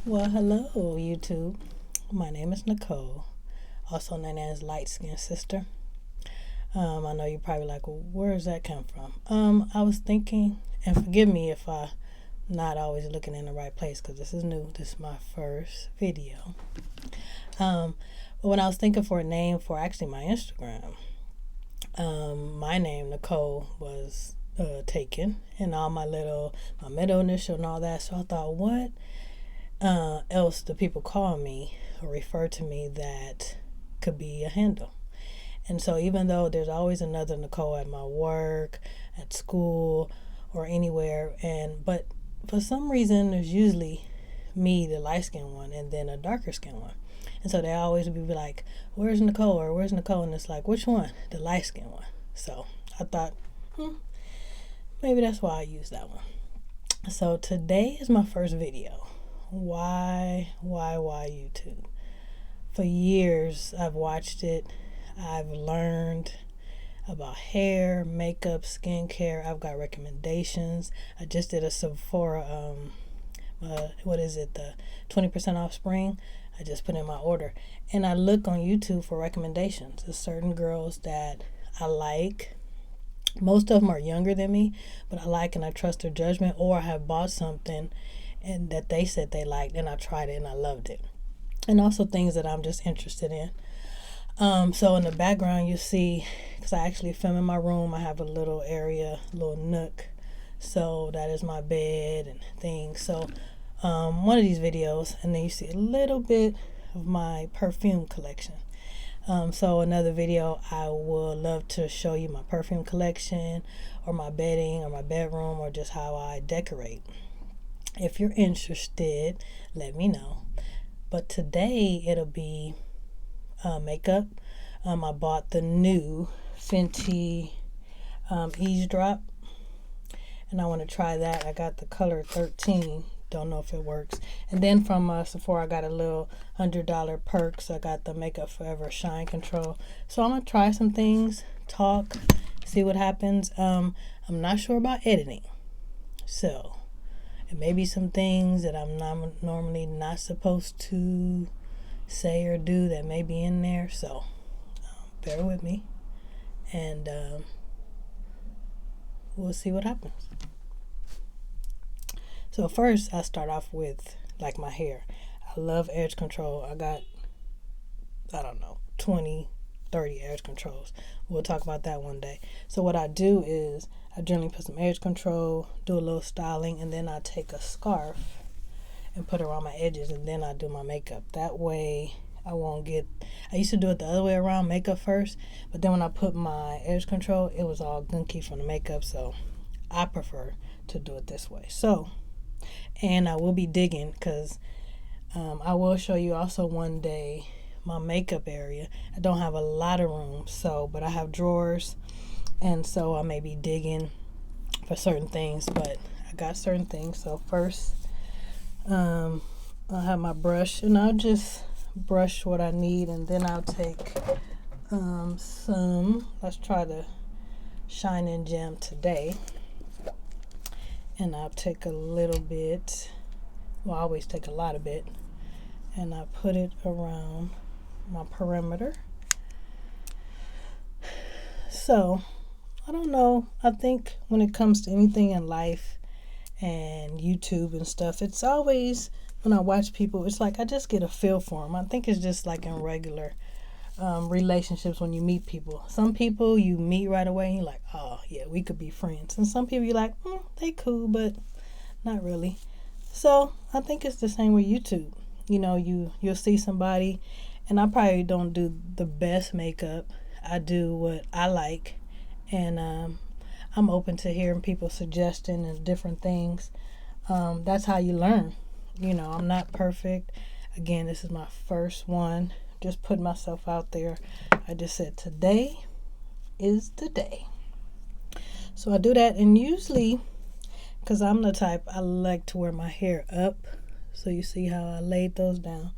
Well, hello, YouTube. My name is Nicole, also known as Light Skin Sister. I know you're probably like, well, where does that come from? I was thinking, and forgive me if I'm not always looking in the right place because this is new. This is my first video. Um, but when I was thinking for a name for actually my Instagram, my name Nicole was taken, and all my middle initial and all that. So I thought, what else do people call me or refer to me that could be a handle? And so even though there's always another Nicole at my work, at school, or anywhere, but for some reason there's usually me, the light skinned one, and then a darker skinned one. And so they always be like, where's Nicole? Or where's Nicole? And it's like, which one? The light skinned one. So I thought, maybe that's why I use that one. So today is my first video. Why YouTube? For years I've watched it. I've learned about hair, makeup, skincare. I've got recommendations. I just did a Sephora, what is it, the 20% off spring. I just put in my order. And I look on YouTube for recommendations. There's certain girls that I like. Most of them are younger than me, but I like and I trust their judgment, or I have bought something and that they said they liked and I tried it and I loved it. And also things that I'm just interested in. So in the background you see, because I actually film in my room, I have a little area, little nook. So that is my bed and things. So one of these videos, and then you see a little bit of my perfume collection. So another video, I would love to show you my perfume collection or my bedding or my bedroom or just how I decorate. If you're interested, let me know. But today it'll be makeup. I bought the new Fenty eaze drop, and I want to try that. I got the color 13. Don't know if it works. And then from Sephora, I got a little $100 perks. I got the Makeup Forever Shine Control. So I'm gonna try some things, talk, see what happens. I'm not sure about editing, so it may be some things that I'm normally not supposed to say or do that may be in there. So bear with me, and we'll see what happens. So first, I start off with like my hair. I love edge control. I got, 20, 30 edge controls. We'll talk about that one day. So what I do is I generally put some edge control, do a little styling, and then I take a scarf and put it around my edges, and then I do my makeup. That way I used to do it the other way around, makeup first, but then when I put my edge control, it was all gunky from the makeup, so I prefer to do it this way. So, and I will be digging, because I will show you also one day my makeup area. I don't have a lot of room, but I have drawers, and so I may be digging for certain things, but I got certain things. So first, I'll have my brush, and I'll just brush what I need, and then I'll take let's try the Shine and Gem today, and I'll take a little bit, I always take a lot of it, and I put it around my perimeter. So I don't know, I think when it comes to anything in life and YouTube and stuff, it's always, when I watch people, it's like I just get a feel for them. I think it's just like in regular relationships when you meet people. Some people you meet right away and you're like, oh yeah, we could be friends. And some people you're like, they cool, but not really. So I think it's the same with YouTube. You know, you'll see somebody, and I probably don't do the best makeup. I do what I like, and I'm open to hearing people's suggestions and different things. That's how you learn. You know, I'm not perfect. Again, this is my first one. Just put myself out there. I just said today is the day. So I do that, and usually, because I'm the type, I like to wear my hair up. So you see how I laid those down.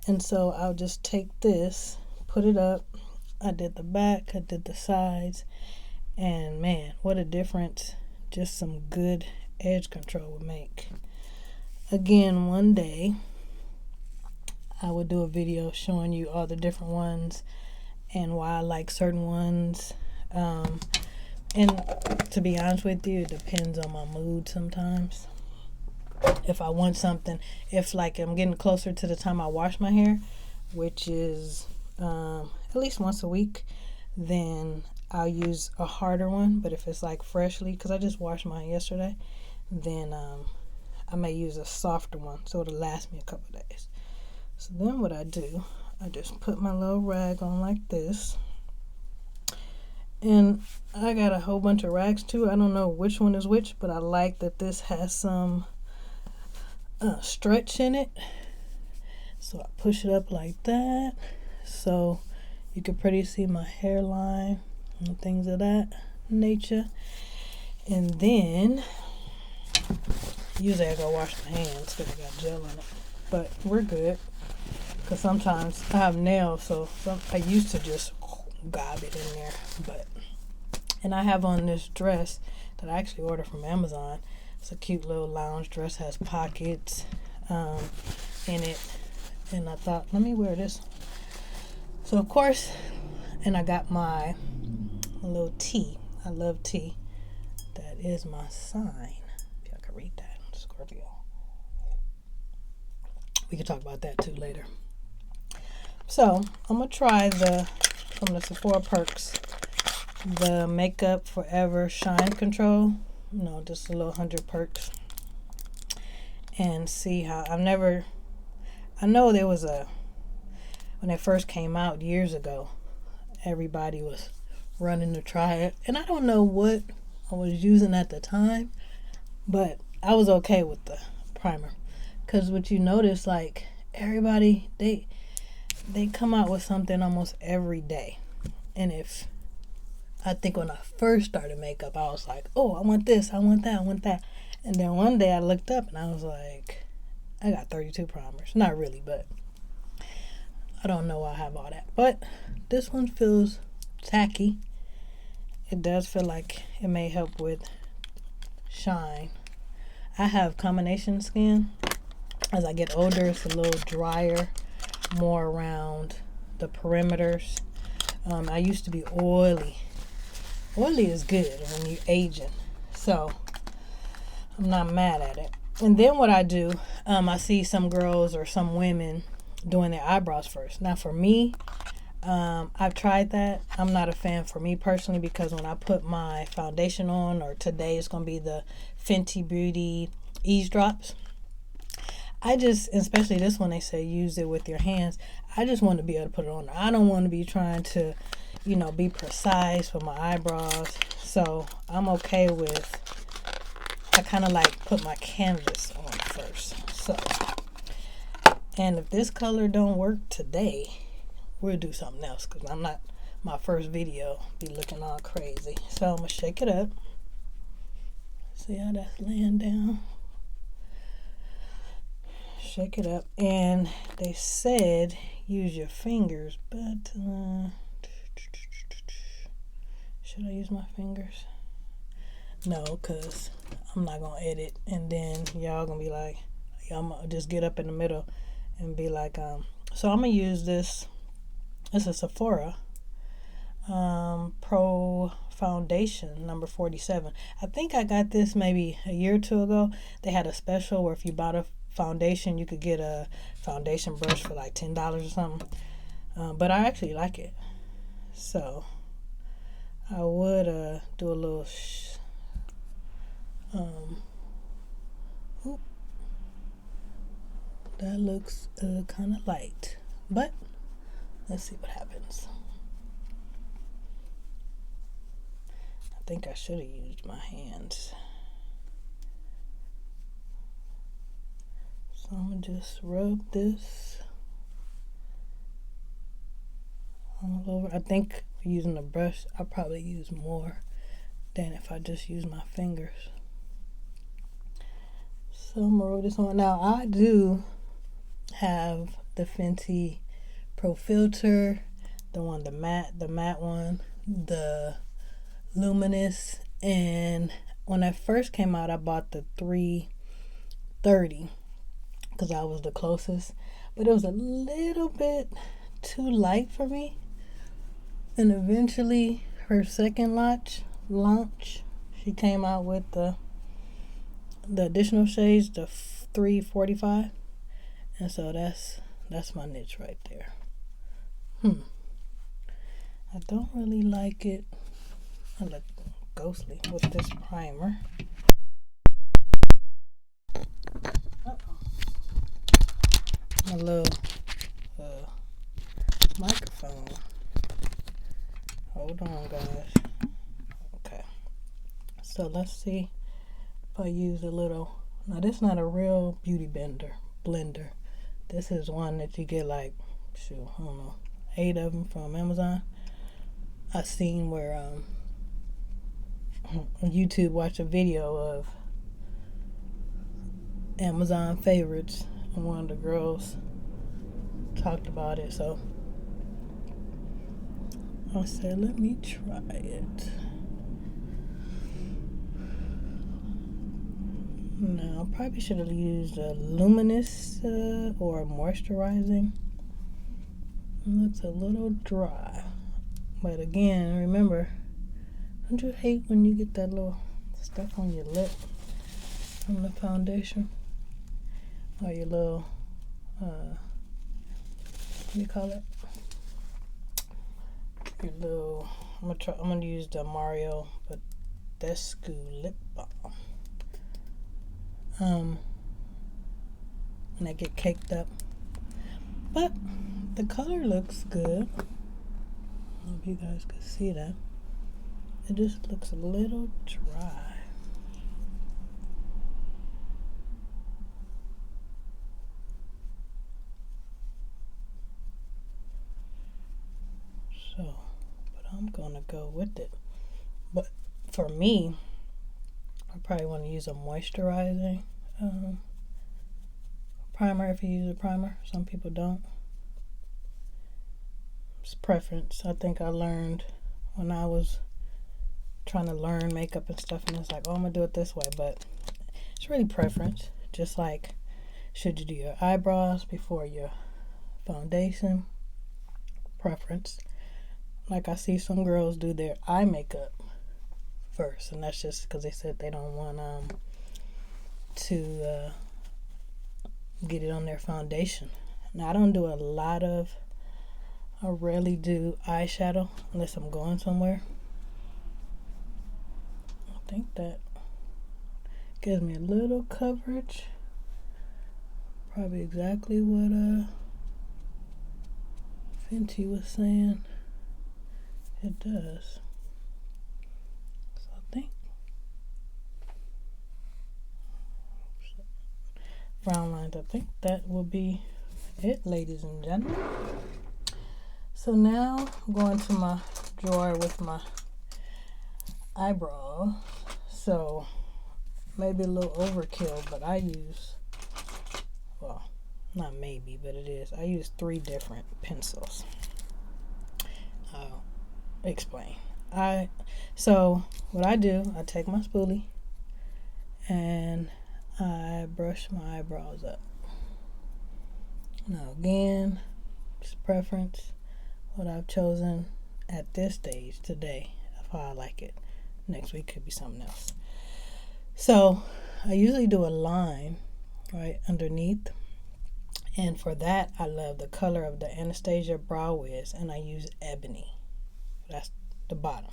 And so I'll just take this, put it up. I did the back, I did the sides, and man, what a difference just some good edge control would make. Again, one day I would do a video showing you all the different ones and why I like certain ones. And to be honest with you, it depends on my mood sometimes. If I want something, if like I'm getting closer to the time I wash my hair, which is at least once a week, then I'll use a harder one. But if it's like freshly, because I just washed mine yesterday, then I may use a softer one so it'll last me a couple days. So then what I do, I just put my little rag on like this. And I got a whole bunch of rags too. I don't know which one is which, but I like that this has some stretch in it. So I push it up like that. So you can pretty see my hairline and things of that nature. And then usually I go wash my hands because I got gel in it. But we're good. Because sometimes I have nails, so I used to just gob it in there. And I have on this dress that I actually ordered from Amazon. It's a cute little lounge dress, has pockets in it. And I thought, let me wear this. So of course, and I got my little T. I love T. That is my sign. If y'all can read that, Scorpio. We can talk about that too later. So I'm gonna try from the Sephora Perks, the Makeup Forever Shine Control. Just a little 100 perks, and see how. I know there was when it first came out years ago, everybody was running to try it, and I don't know what I was using at the time, but I was okay with the primer, because what you notice, like everybody, they come out with something almost every day. And I think when I first started makeup, I was like, oh, I want this, I want that, I want that. And then one day I looked up and I was like, I got 32 primers. Not really, but I don't know why I have all that. But this one feels tacky. It does feel like it may help with shine. I have combination skin. As I get older, it's a little drier, more around the perimeters. I used to be oily. Oily is good when you're aging, so I'm not mad at it. And then what I do, I see some girls or some women doing their eyebrows first. Now for me, I've tried that. I'm not a fan for me personally, because when I put my foundation on, or today it's going to be the Fenty Beauty Eaze Drops, especially this one, they say use it with your hands. I just want to be able to put it on. I don't want to be trying to, be precise with my eyebrows. So I'm okay with, I kind of like put my canvas on first. So, and if this color don't work today, we'll do something else, because I'm not, my first video be looking all crazy. So I'm going to shake it up. See how that's laying down? Shake it up. And they said use your fingers, but should I use my fingers? No, because I'm not going to edit, and then y'all going to be like, I'm going to just get up in the middle and be like, so I'm going to use this. It's a Sephora Pro Foundation number 47. I think I got this maybe a year or two ago. They had a special where if you bought a foundation, you could get a foundation brush for like $10 or something. But I actually like it. So I would do a little that looks kind of light, but let's see what happens. I think I should have used my hands. So I'm going to just rub this all over. I think using a brush, I'll probably use more than if I just use my fingers. So I'm going to rub this on. Now, I do have the Fenty Pro Filter, the matte one, the Luminous, and when I first came out, I bought the 330 because I was the closest. But it was a little bit too light for me. And eventually, her second launch, she came out with the additional shades, the 345. And so that's my niche right there. I don't really like it. I look ghostly with this primer. My little microphone. Hold on, guys. Okay. So let's see if I use a little. Now, this is not a real beauty blender. This is one that you get like, I don't know, 8 of them from Amazon. I seen where on YouTube, watch a video of Amazon favorites, and one of the girls talked about it. So I said, let me try it. Now, I probably should have used a luminous or a moisturizing. It looks a little dry. But again, remember, don't you hate when you get that little stuff on your lip from the foundation? Or your little, what do you call it? Your little, I'm gonna use the Mario Badescu lip balm. And I get caked up. But the color looks good. I hope you guys can see that. It just looks a little dry. So, but I'm gonna go with it. But for me, I probably want to use a moisturizing primer if you use a primer. Some people don't. It's preference. I think I learned when I was trying to learn makeup and stuff, and it's like, oh, I'm gonna do it this way, but it's really preference. Just like, should you do your eyebrows before your foundation? Preference. Like, I see some girls do their eye makeup first, and that's just because they said they don't want to get it on their foundation. Now, I rarely do eyeshadow unless I'm going somewhere. I think that gives me a little coverage. Probably exactly what Fenty was saying it does. So I think brown lines, I think that will be it, ladies and gentlemen. So now I'm going to my drawer with my eyebrows. So maybe a little overkill, but I use, well, not maybe, but it is. I use 3 different pencils. I'll explain. So what I do, I take my spoolie and I brush my eyebrows up. Now again, it's preference. What I've chosen at this stage today of how I like it. Next week could be something else. So I usually do a line right underneath, and for that I love the color of the Anastasia Brow Wiz, and I use ebony. That's the bottom.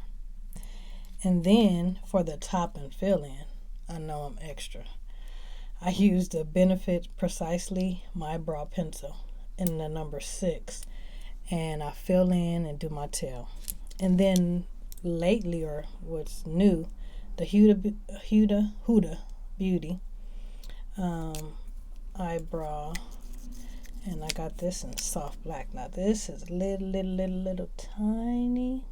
And then for the top and fill in, I know I'm extra. I use the Benefit Precisely My Brow Pencil in the number 6, and I fill in and do my tail. And then lately, or what's new, the Huda Beauty eyebrow, and I got this in soft black. Now this is little tiny.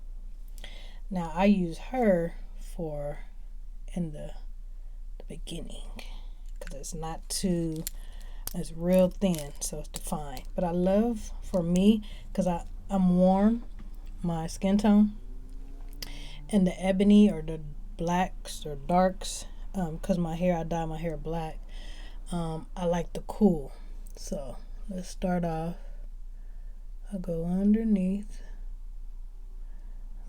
Now I use her for in the beginning because it's not too, it's real thin, so it's defined. But I love, for me, because I'm warm, my skin tone, and the ebony or the blacks or darks, because I dye my hair black, I like the cool. So let's start off. I go underneath,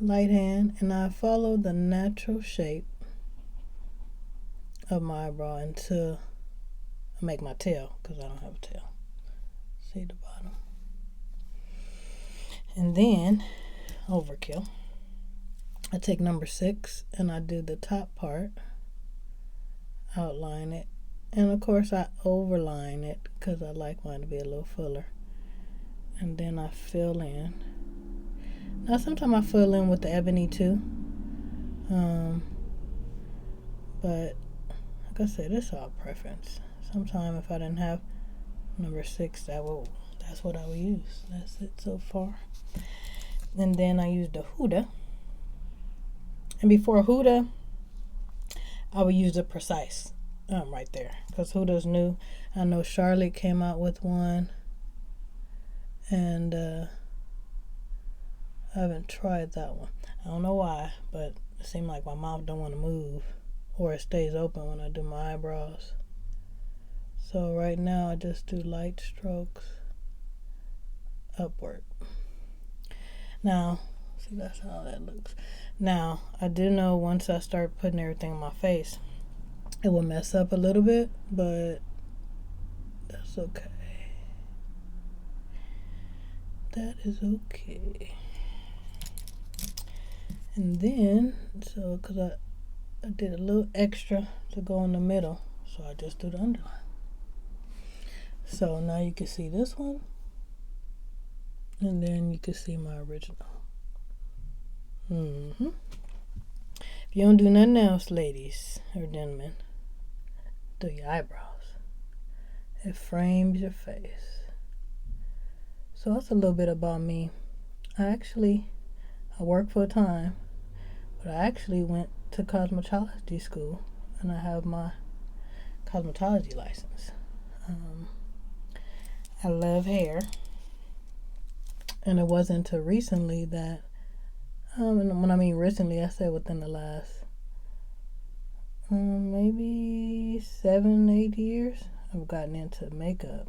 light hand, and I follow the natural shape of my eyebrow until I make my tail, because I don't have a tail. See the bottom. And then, overkill, I take number 6 and I do the top part, outline it, and of course I overline it because I like mine to be a little fuller. And then I fill in. Now sometimes I fill in with the ebony too, but like I said, it's all preference. Sometimes if I didn't have number 6, that's what I would use. That's it so far. And then I use the Huda. And before Huda, I would use the Precise right there, because Huda's new. I know Charlotte came out with one, and I haven't tried that one. I don't know why, but it seems like my mouth don't want to move, or it stays open when I do my eyebrows. So right now I just do light strokes upward. Now, see, that's how that looks. Now, I do know once I start putting everything on my face, it will mess up a little bit, but that's okay. That is okay. And then, so, because I did a little extra to go in the middle, so I just do the underline. So now you can see this one, and then you can see my original. If you don't do nothing else, ladies or gentlemen, do your eyebrows. It frames your face. So that's a little bit about me. I work full time, but I actually went to cosmetology school, and I have my cosmetology license. I love hair, and it wasn't until recently that, and when I mean recently, I said within the last maybe 7-8 years, I've gotten into makeup.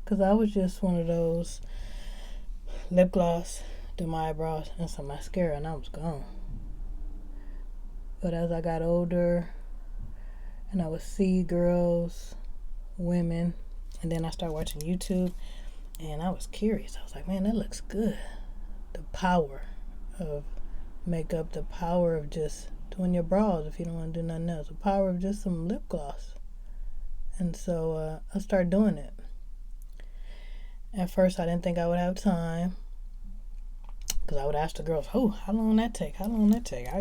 Because I was just one of those lip gloss, do my eyebrows, and some mascara, and I was gone. But as I got older, and I would see girls, women, and then I started watching YouTube, and I was curious. I was like, man, that looks good. The power of makeup, the power of just doing your brows if you don't want to do nothing else, the power of just some lip gloss. And so I started doing it. At first, I didn't think I would have time, because I would ask the girls, how long that take? I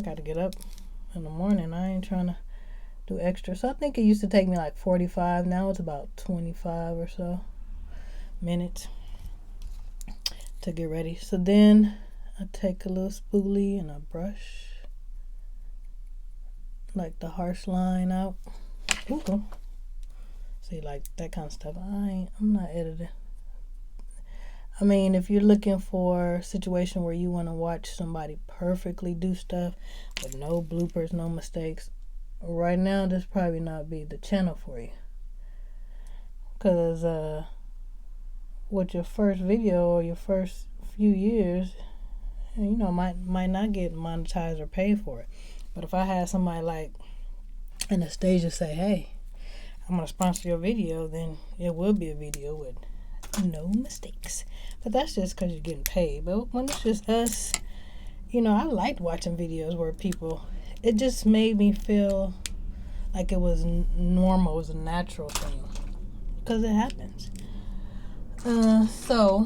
got to get up in the morning. I ain't trying to do extra. So I think it used to take me like 45. Now it's about 25 or so minutes to get ready. So then I take a little spoolie and I brush like the harsh line out. Ooh. See, like that kind of stuff. I'm not editing. I mean, if you're looking for a situation where you want to watch somebody perfectly do stuff with no bloopers, no mistakes, right now this probably not be the channel for you. Because with your first video or your first few years, might not get monetized or paid for it. But if I had somebody like Anastasia say, hey, I'm going to sponsor your video, then it will be a video with no mistakes. But that's just because you're getting paid. But when it's just us, I liked watching videos where it just made me feel like it was normal, it was a natural thing, because it happens. So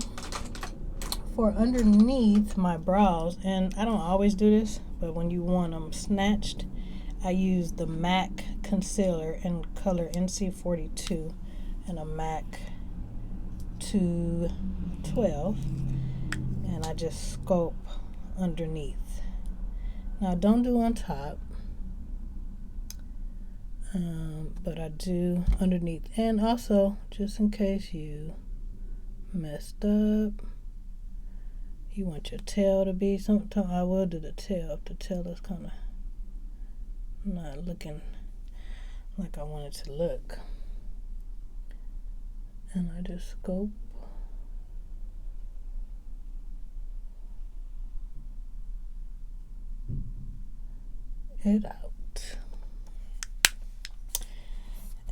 for underneath my brows, and I don't always do this, but when you want them snatched, I use the MAC concealer in color NC42 and a MAC 212, and I just sculpt underneath. Now don't do on top, but I do underneath. And also, just in case you messed up, you want your tail to be something, I will do the tail if the tail is kind of not looking like I want it to look. And I just scope it out.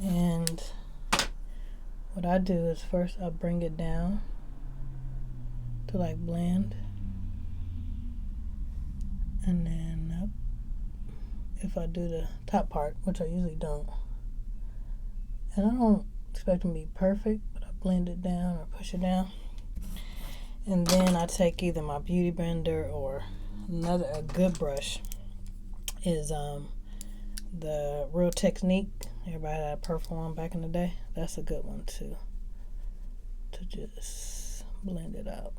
And what I do is first I bring it down to like blend, and then up. If I do the top part, which I usually don't, and I don't expect them to be perfect, but I blend it down or push it down, and then I take either my beauty blender or a good brush is the Real Technique. Everybody had a purple one back in the day. That's a good one too, to just blend it out.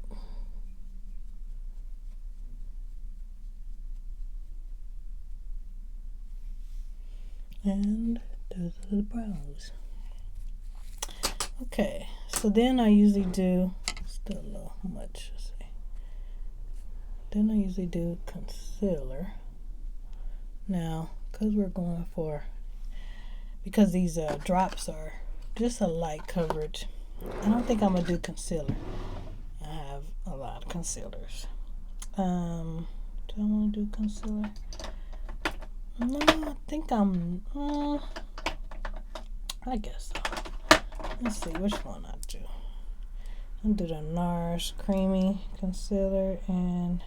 And those are the brows. Okay, so then I usually do, still a little much, let's see. Then I usually do concealer. Now, because we're going for, because these drops are just a light coverage, I don't think I'm going to do concealer. I have a lot of concealers. Do I want to do concealer? No, I think I guess so. Let's see which one I do. I'll do the NARS Creamy Concealer, and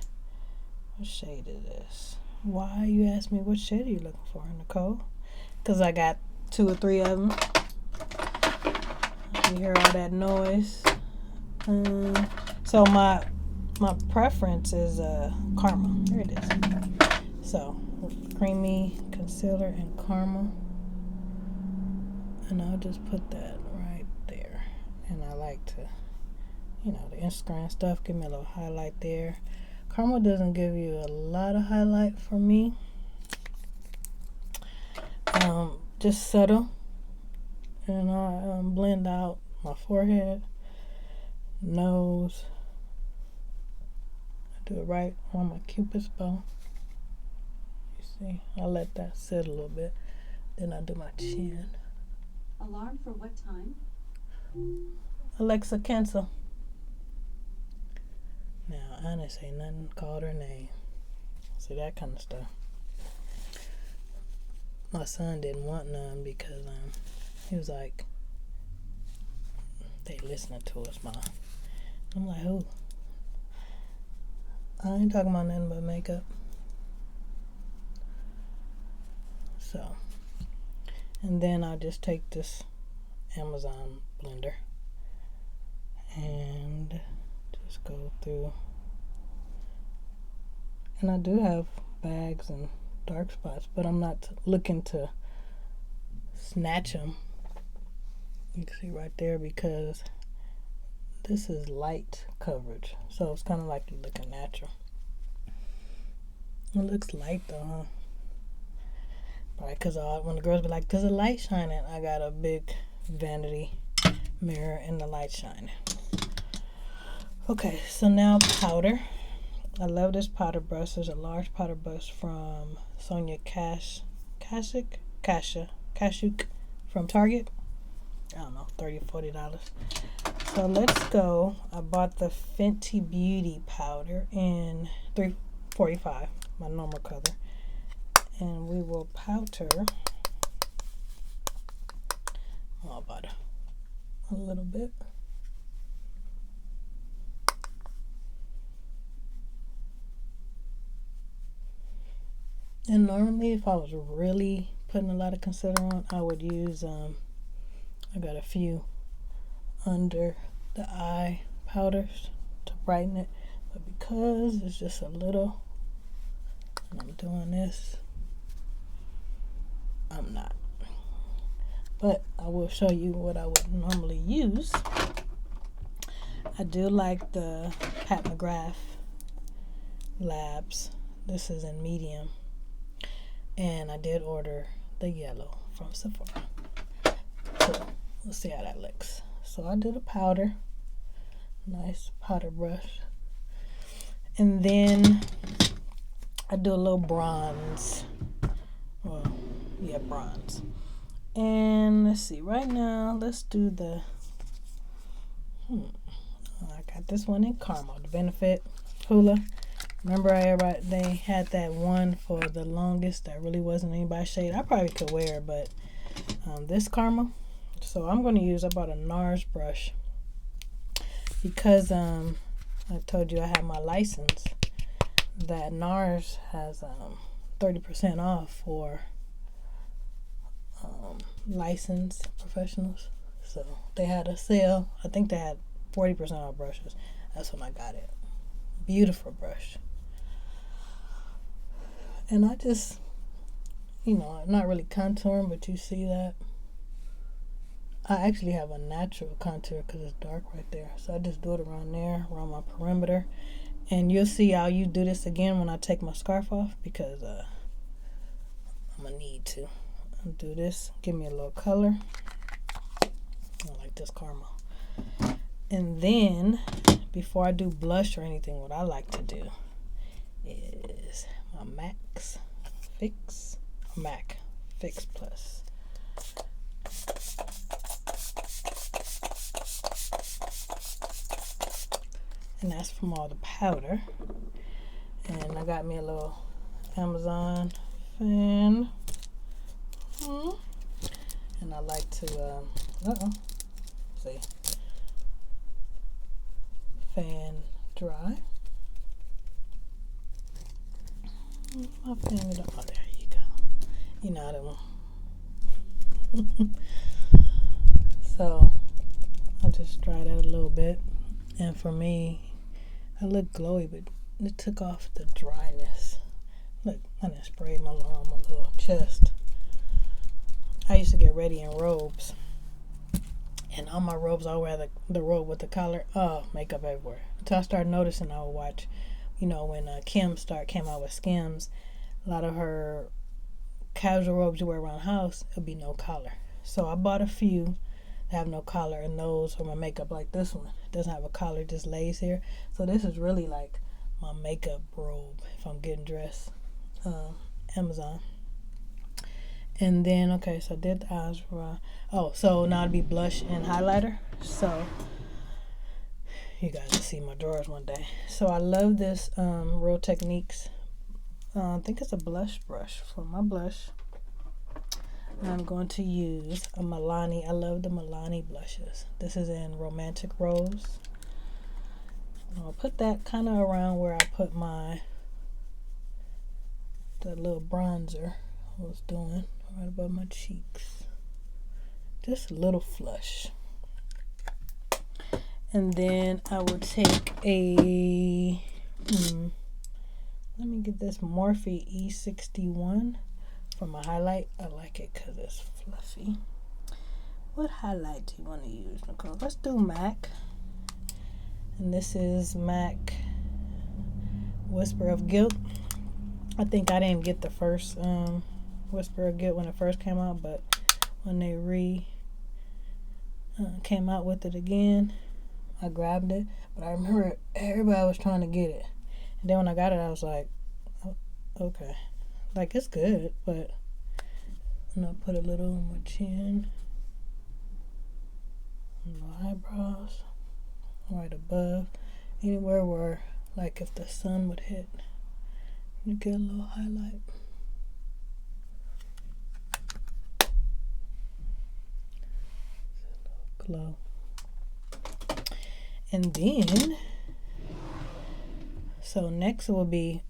what shade is this? Why you ask me what shade are you looking for, Nicole? Because I got 2 or 3 of them. You hear all that noise. So my preference is caramel. Here it is. So Creamy Concealer and caramel, and I'll just put that right there. And I like to, the Instagram stuff, give me a little highlight there. Caramel doesn't give you a lot of highlight for me. Just subtle. And I blend out my forehead, nose. I do it right on my cupid's bow. You see, I let that sit a little bit. Then I do my chin. Alarm for what time? Alexa, cancel. Now, I didn't say nothing, called her name. See, that kind of stuff. My son didn't want none because he was like, they listening to us, Mom. I'm like, who? I ain't talking about nothing but makeup. So, and then I just take this Amazon blender and just go through. And I do have bags and dark spots, but I'm not looking to snatch them. You can see right there, because this is light coverage, so it's kind of like you're looking natural. It looks light though, huh? Right, because when the girls be like, "Cause the light shining," I got a big vanity mirror and the light shining. Okay, so now powder. I love this powder brush. There's a large powder brush from Sonia Kashuk from Target. I don't know, $30 or $40. So let's go. I bought the Fenty Beauty powder in $3.45, my normal color. And we will powder about a little bit. And normally, if I was really putting a lot of concealer on, I would use I got a few under the eye powders to brighten it, but because it's just a little, and I'm doing this, I'm not. But I will show you what I would normally use. I do like the Pat McGrath Labs. This is in medium, and I did order the yellow from Sephora. So let's see how that looks. So I do the powder, nice powder brush, and then I do a little bronze. Well, yeah, bronze. And let's see, right now, let's do the I got this one in caramel, the Benefit Hula. Remember they had that one for the longest that really wasn't anybody's shade. I probably could wear it, but this caramel. So I'm going to use, I bought a NARS brush because I told you I have my license, that NARS has 30% off for licensed professionals. So they had a sale. I think they had 40% off brushes. That's when I got it. Beautiful brush. And I just, not really contouring, but you see that? I actually have a natural contour because it's dark right there. So I just do it around there, around my perimeter. And you'll see I'll do this again when I take my scarf off because I'm going to need to. I'll do this. Give me a little color. I like this caramel. And then, before I do blush or anything, what I like to do is my MAC Fix Plus. And that's from all the powder. And I got me a little Amazon fan. And I like to, see, fan dry. My fan is, oh, there you go. You know that one. So I just dry that a little bit. And for me, I look glowy, but it took off the dryness. Look, I done sprayed my little chest. I used to get ready in robes. And on my robes, I wear the robe with the collar. Oh, makeup everywhere. Until I started noticing, I would watch, when Kim came out with Skims, a lot of her casual robes you wear around the house, it'll be no collar. So I bought a few that have no collar, and those for my makeup, like this one. It doesn't have a collar, just lays here. So this is really like my makeup robe if I'm getting dressed. Amazon. And then, okay, so I did the eyes. So now it'll be blush and highlighter. So you guys will see my drawers one day. So I love this Real Techniques. I think it's a blush brush for my blush. I'm going to use a Milani. I love the Milani blushes. This is in Romantic Rose. I'll put that kind of around where I put the little bronzer I was doing, right above my cheeks. Just a little flush. And then I will take a, let me get this Morphe E61 for my highlight. I like it because it's fluffy. What highlight do you want to use, Nicole? Let's do MAC. And this is MAC Whisper of Guilt. I think I didn't get the first Whisper of Guilt when it first came out, but when they came out with it again, I grabbed it. But I remember everybody was trying to get it. And then when I got it, I was like, oh, okay. Like, it's good, but I'm going to put a little on my chin, on my eyebrows, right above, anywhere where, like, if the sun would hit, you get a little highlight. A little glow. And then, so next will be,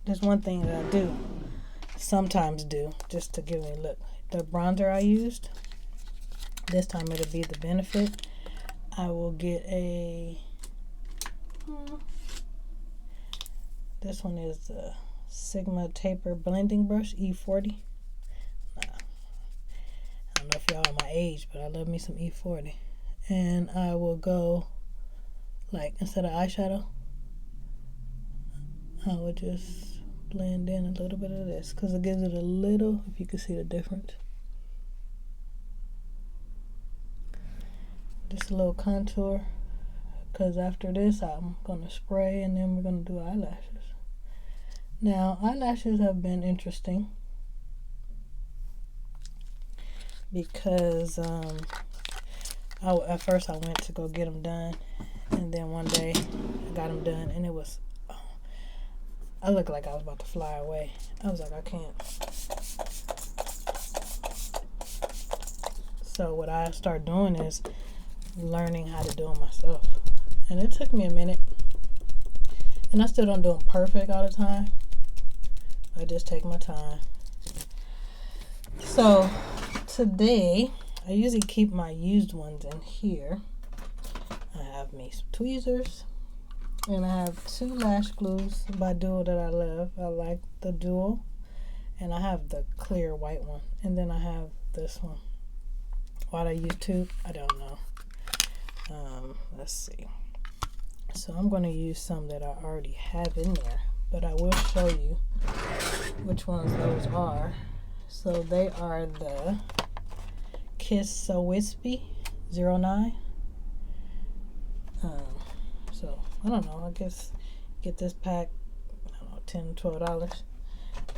there's one thing that I sometimes do, just to give me a look. The bronzer I used, this time it'll be the Benefit. I will get this one is the Sigma Taper Blending Brush E40. I don't know if y'all are my age, but I love me some E40. And I will go, like, instead of eyeshadow, I will just blend in a little bit of this because it gives it a little, if you can see the difference. Just a little contour, because after this I'm going to spray and then we're going to do eyelashes. Now, eyelashes have been interesting because At first I went to go get them done, and then one day I got them done, and it was, I looked like I was about to fly away. I was like, I can't. So what I started doing is learning how to do them myself. And it took me a minute. And I still don't do them perfect all the time. I just take my time. So today, I usually keep my used ones in here. I have me some tweezers. And I have 2 lash glues by Dual that I love. I like the Dual. And I have the clear white one. And then I have this one. Why do I use 2? I don't know. Let's see. So I'm going to use some that I already have in there. But I will show you which ones those are. So they are the Kiss So Wispy 09. So I don't know. I guess get this pack, I don't know, $10, $12.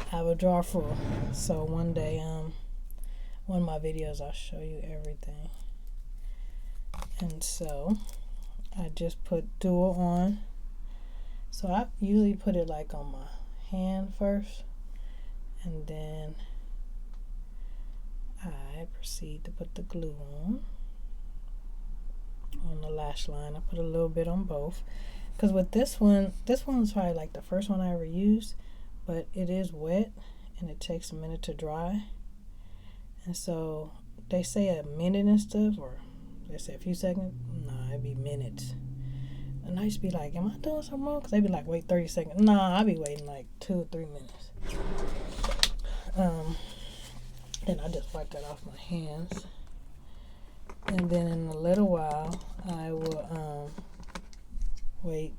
Have a drawer full. So one day, one of my videos, I'll show you everything. And so I just put Dual on. So I usually put it like on my hand first, and then I proceed to put the glue on the lash line. I put a little bit on both, because with this one's probably like the first one I ever used, but it is wet and it takes a minute to dry. And so they say a minute and stuff, or they say a few seconds. Nah, it'd be minutes. And I used to be like, am I doing something wrong? Because they'd be like, wait 30 seconds. Nah, I'd be waiting like 2 or 3 minutes. Then I just wipe that off my hands. And then in a little while, I will wait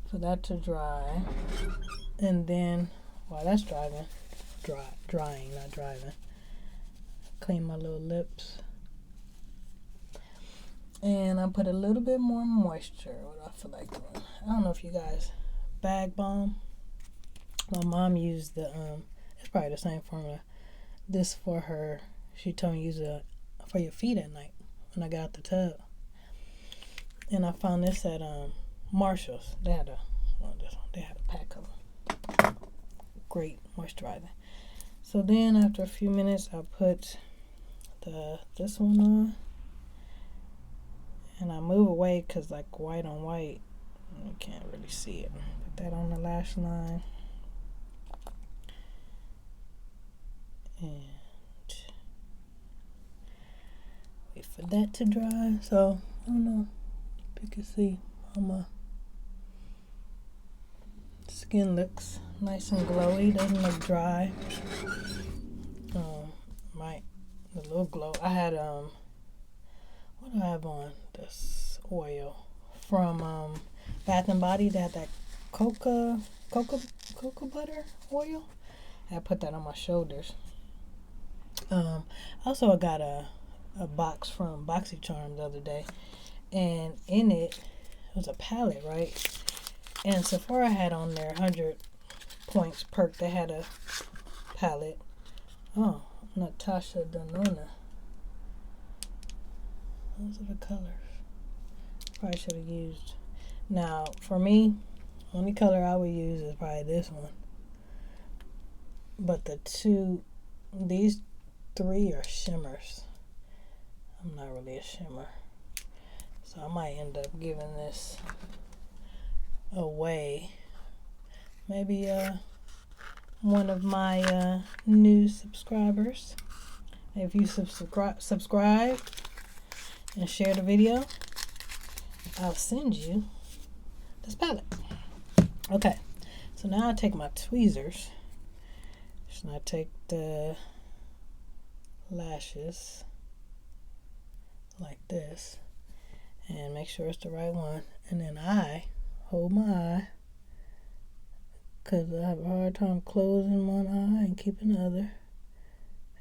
for that to dry. And then, while that's drying, not driving, clean my little lips. And I put a little bit more moisture. What I feel like doing. I don't know if you guys bag balm. My mom used the it's probably the same formula. This for her. She told me to use it for your feet at night when I got out the tub. And I found this at Marshall's. They had a pack of them. Great moisturizer. So then after a few minutes, I put this one on. And I move away because like white on white, you can't really see it. Put that on the lash line. And wait for that to dry. So, I don't know if you can see how my skin looks nice and glowy. Doesn't look dry. The little glow. I had, what do I have on? This oil from Bath and Body. They had that cocoa butter oil. I put that on my shoulders. Also I got a box from BoxyCharm the other day, and in it was a palette, right? And Sephora had on their 100 points perk. They had a palette. Oh, Natasha Denona. Those are the colors. Probably should have used. Now, for me, only color I would use is probably this one. But these 3 are shimmers. I'm not really a shimmer. So I might end up giving this away. Maybe one of my new subscribers. If you subscribe and share the video, I'll send you this palette. Okay, so now I take my tweezers. So I take the lashes like this and make sure it's the right one, and then I hold my eye because I have a hard time closing one eye and keeping the other,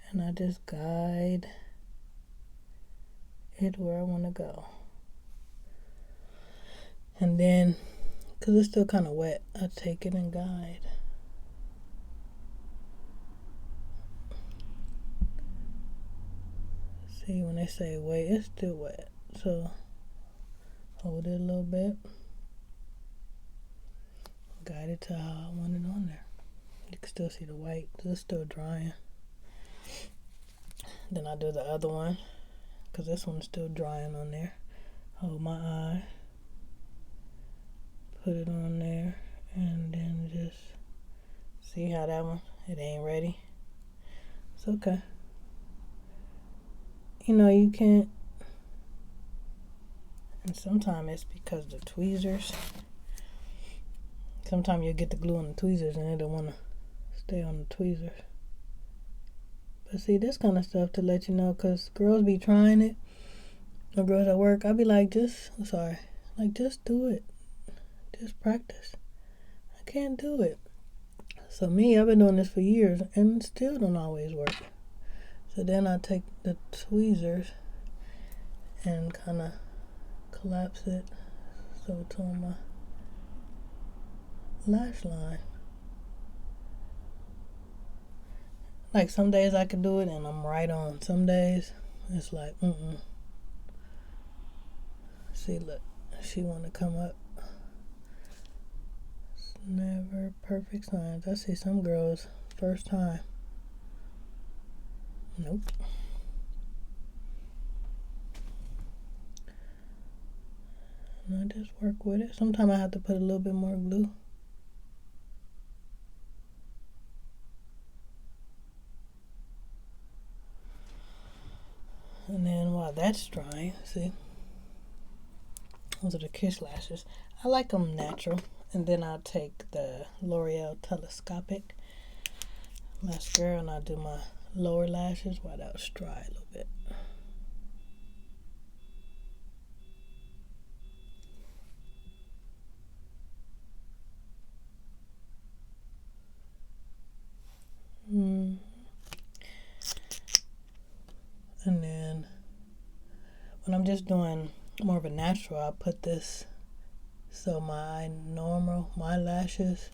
and I just guide it where I want to go. And then, because it's still kind of wet, I take it and guide. See, when they say wet, it's still wet. So hold it a little bit. Guide it to how I want it on there. You can still see the white. It's still drying. Then I do the other one, because this one's still drying on there. Hold my eye. Put it on there. And then just see how that one, it ain't ready. It's okay. You know, you can't. And sometimes it's because the tweezers. Sometimes you'll get the glue on the tweezers and it don't want to stay on the tweezers. But see, this kind of stuff to let you know, because girls be trying it. Or girls at work, I'll be like, just do it. Just practice. I can't do it. So me, I've been doing this for years and it still don't always work. So then I take the tweezers and kind of collapse it so it's on my lash line. Like some days I can do it and I'm right on. Some days it's like, See, look, she want to come up. It's never perfect signs. I see some girls first time. Nope. And I just work with it. Sometimes I have to put a little bit more glue. And then while that's drying, see, those are the Kiss lashes. I like them natural. And then I'll take the L'Oreal Telescopic mascara and I'll do my lower lashes while that's dry a little bit. And then when I'm just doing more of a natural, I'll put this so my lashes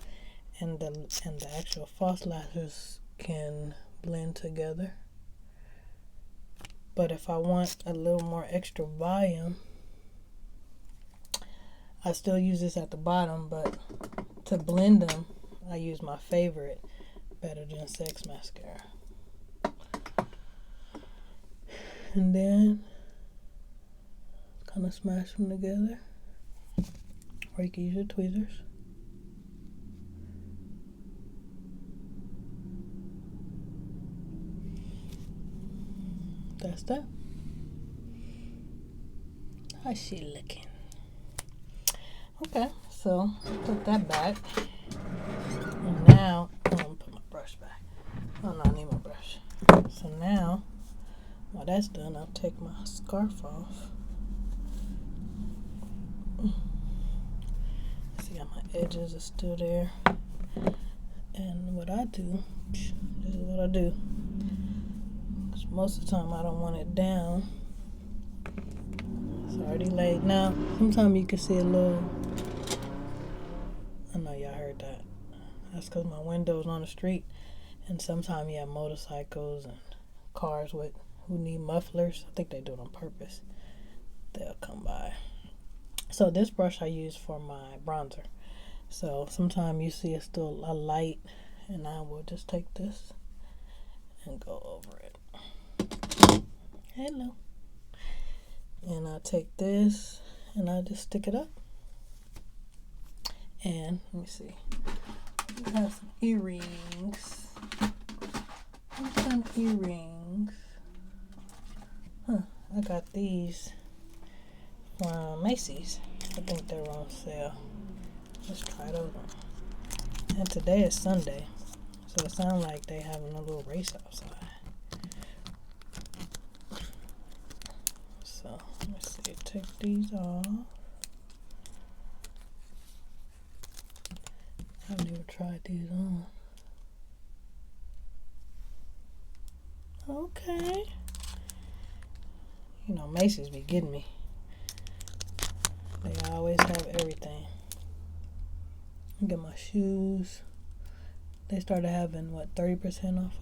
and the actual false lashes can blend together. But if I want a little more extra volume, I still use this at the bottom, but to blend them, I use my favorite Better Than Sex mascara. And then kind of smash them together. Or you can use your tweezers. That's that. How's she looking? Okay, so put that back. And now, I'm gonna put my brush back. Oh no, I need my brush. So now, while that's done, I'll take my scarf off. See how my edges are still there. And what I do, this is what I do. Because most of the time I don't want it down. It's already laid. Now, sometimes you can see a little, I know y'all heard that. That's because my window's on the street. And sometimes you have motorcycles and cars who need mufflers. I think they do it on purpose. They'll come by. So this brush I use for my bronzer. So sometimes you see it's still a light, and I will just take this and go over it. Hello. And I take this and I just stick it up. And let me see. I have some earrings. Some earrings. I got these from Macy's. I think they're on sale. Let's try those on. And today is Sunday, so it sounds like they having a little race outside. So let's see. Take these off. I've never tried these on. Okay. You know, Macy's be getting me. They always have everything. Get my shoes. They started having, 30% off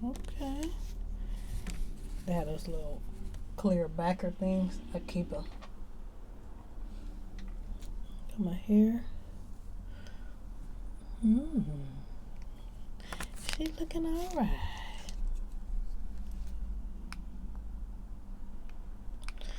of? Okay. They have those little clear backer things. I keep them. Got my hair. She looking alright.